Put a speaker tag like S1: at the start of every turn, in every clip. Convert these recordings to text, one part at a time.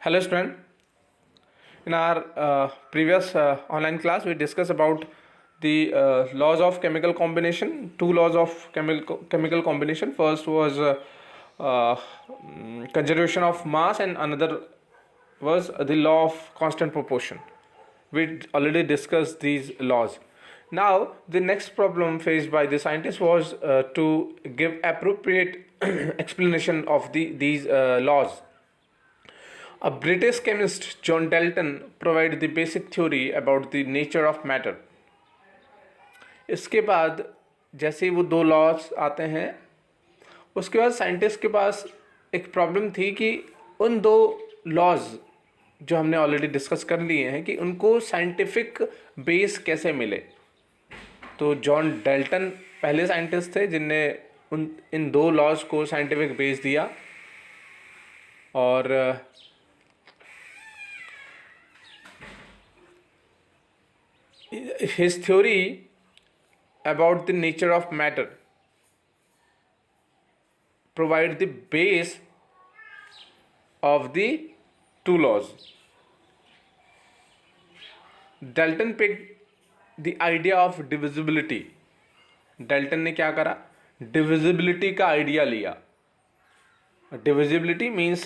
S1: Hello student. In our previous online class we discussed about the laws of chemical combination. Two laws of chemical combination. First was conservation of mass and another was the law of constant proportion. We already discussed these laws. Now the next problem faced by the scientists was to give appropriate explanation of these laws. A British chemist, John Dalton, provided the basic theory about the nature of matter. इसके बाद जैसे ही वो दो laws आते हैं उसके बाद scientist के पास एक प्रॉब्लम थी कि उन दो लॉज जो हमने ऑलरेडी डिस्कस कर लिए हैं कि उनको साइंटिफिक बेस कैसे मिले. तो जॉन डेल्टन पहले साइंटिस्ट थे जिनने इन दो लॉज को साइंटिफिक बेस दिया और his theory about the nature of matter provide the base of the two laws. Dalton picked the idea of divisibility. Dalton ने क्या करा? Divisibility का आइडिया लिया. Divisibility means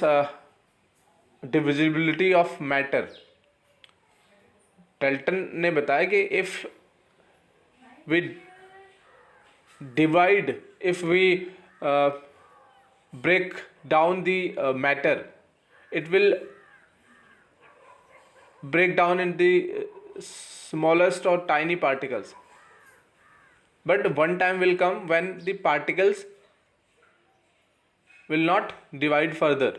S1: divisibility of matter. Dalton ने बताया कि if we divide if we break down the matter it will break down in the smallest or tiny particles, but one time will come when the particles will not divide further.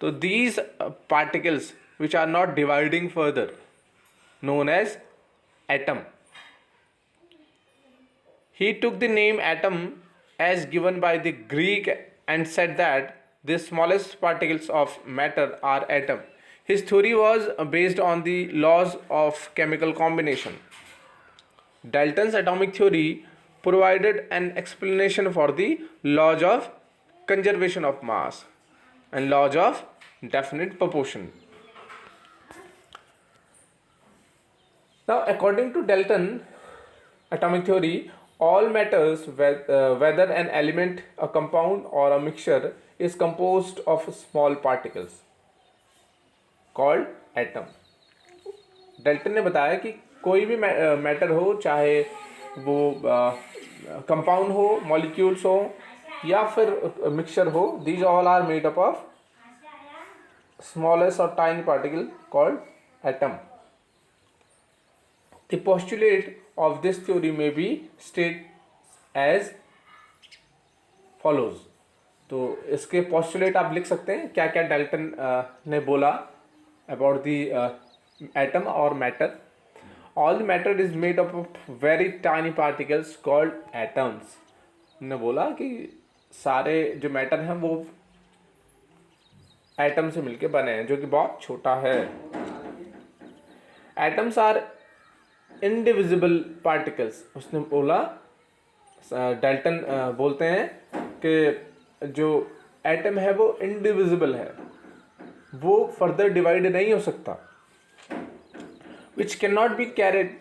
S1: So these particles which are not dividing further known as atom. He took the name atom as given by the Greek and said that the smallest particles of matter are atom. His theory was based on the laws of chemical combination. Dalton's atomic theory provided an explanation for the laws of conservation of mass and laws of definite proportion. Now, according to Dalton atomic theory, all matters, whether an element, a compound or a mixture, is composed of small particles called atom. Dalton ने बताया कि कोई भी matter हो, चाहे वो compound हो, molecules हो या फिर मिक्सचर हो, these all are made up of smallest or tiny particle called atom. The postulate of this theory may be stated as follows. तो इसके postulate आप लिख सकते हैं क्या क्या डाल्टन ने बोला about the atom or matter. All the matter is made up of very tiny particles called atoms. ने बोला कि सारे जो मैटर हैं वो एटम से मिलके बने हैं जो कि बहुत छोटा है. Atoms are indivisible particles. उसने बोला, डाल्टन बोलते हैं कि जो एटम है वो इनडिविजिबल है, वो फर्दर डिवाइड नहीं हो सकता. Which can not be carried,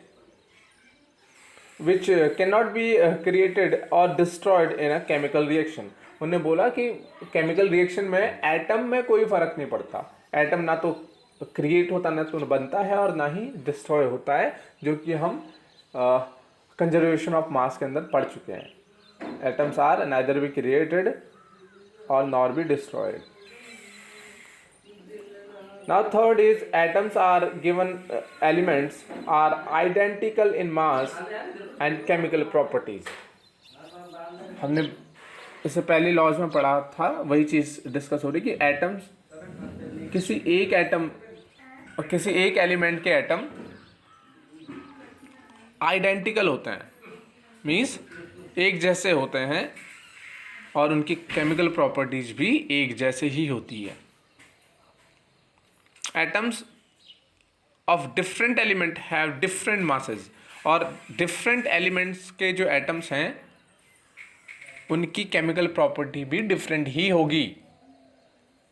S1: which can not be created और destroyed in a chemical reaction. उन्होंने बोला कि केमिकल रिएक्शन में एटम में कोई फ़र्क नहीं पड़ता. एटम ना तो क्रिएट होता, ना तो बनता है और ना ही डिस्ट्रॉय होता है, जो कि हम कंजर्वेशन ऑफ मास के अंदर पढ़ चुके हैं. Atoms are neither be created और nor be destroyed. Now third is atoms are given elements are identical in mass and chemical properties. हमने इससे पहले लॉज में पढ़ा था, वही चीज़ डिस्कस हो रही कि एटम्स किसी एक एटम और किसी एक एलिमेंट के एटम आइडेंटिकल होते हैं, मीन्स एक जैसे होते हैं और उनकी केमिकल प्रॉपर्टीज भी एक जैसे ही होती है. Atoms of different element have different masses. और डिफरेंट एलिमेंट्स के जो एटम्स हैं उनकी केमिकल प्रॉपर्टी भी डिफरेंट ही होगी.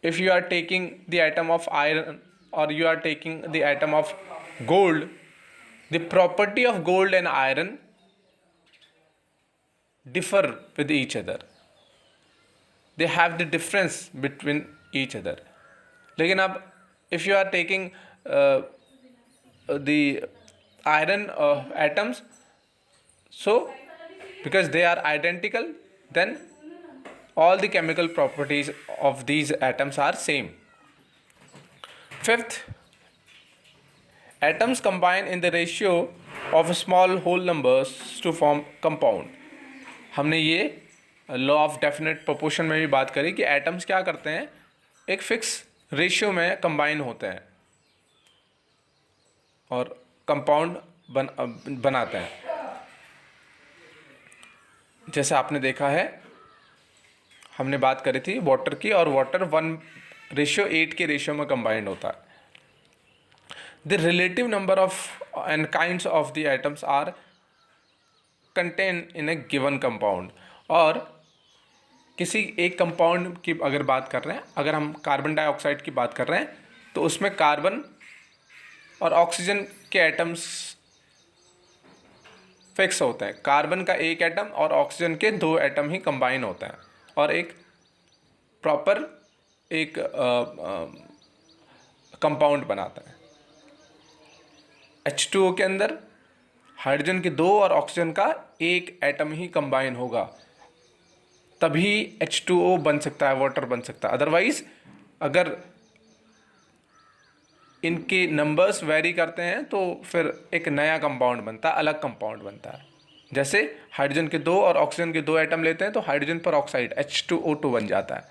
S1: if you are taking the atom of iron or you are taking the atom of gold, the property of gold and iron differ with each other. They have the difference between each other. लेकिन अब if you are taking the iron atoms, so because they are identical, then all the chemical properties of these atoms are same. Fifth, atoms combine in the ratio of small whole numbers to form compound. हमने ये law of definite proportion में भी बात करी कि atoms क्या करते हैं, एक फिक्स रेशियो में कंबाइन होते हैं और कंपाउंड बनाते हैं. जैसे आपने देखा है, हमने बात करी थी वाटर की, और वाटर 1:8 के रेशियो में कंबाइंड होता है. The relative number of and kinds of the atoms are contain in a given compound. और किसी एक कंपाउंड की अगर बात कर रहे हैं, अगर हम कार्बन डाइऑक्साइड की बात कर रहे हैं, तो उसमें कार्बन और ऑक्सीजन के एटम्स फिक्स होते हैं. कार्बन का एक एटम और ऑक्सीजन के 2 एटम ही कंबाइन होते हैं और एक प्रॉपर एक कंपाउंड बनाता है. H2O के अंदर हाइड्रोजन के 2 और ऑक्सीजन का एक एटम ही कंबाइन होगा, तभी H2O बन सकता है, वाटर बन सकता है. अदरवाइज अगर इनके नंबर्स वेरी करते हैं तो फिर एक नया कंपाउंड बनता है, अलग कंपाउंड बनता है. जैसे हाइड्रोजन के 2 और ऑक्सीजन के 2 एटम लेते हैं तो हाइड्रोजन पर ऑक्साइड H2O2 बन जाता है.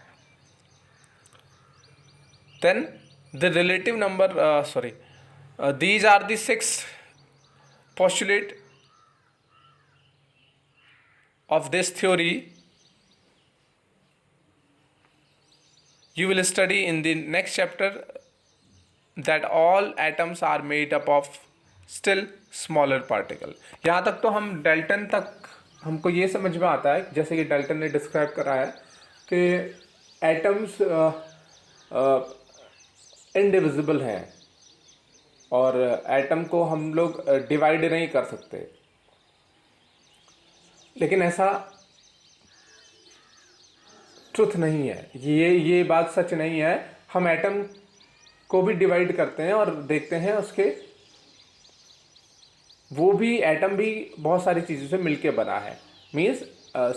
S1: Then the relative number these are the 6 postulate of this theory you will study in the next chapter, that all atoms are made up of still smaller particle. यहाँ तक तो हम Dalton तक हमको ये समझ में आता है, जैसे कि डाल्टन ने डिस्क्राइब करा है कि एटम्स इनडिविजिबल हैं और एटम को हम लोग डिवाइड नहीं कर सकते. लेकिन ऐसा ट्रुथ नहीं है, ये बात सच नहीं है. हम एटम को भी डिवाइड करते हैं और देखते हैं उसके, वो भी एटम भी बहुत सारी चीज़ों से मिलके बना है, मीन्स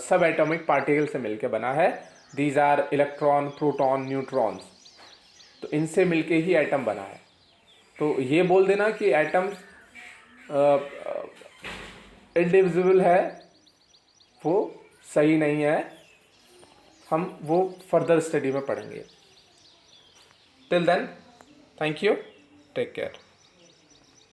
S1: सब एटॉमिक पार्टिकल से मिलके बना है. These are electron, proton, neutrons. तो इनसे मिलके ही एटम बना है. तो ये बोल देना कि एटम इंडिविजिबल है, वो सही नहीं है. हम वो फर्दर स्टडी में पढ़ेंगे. Till then, thank you, take care.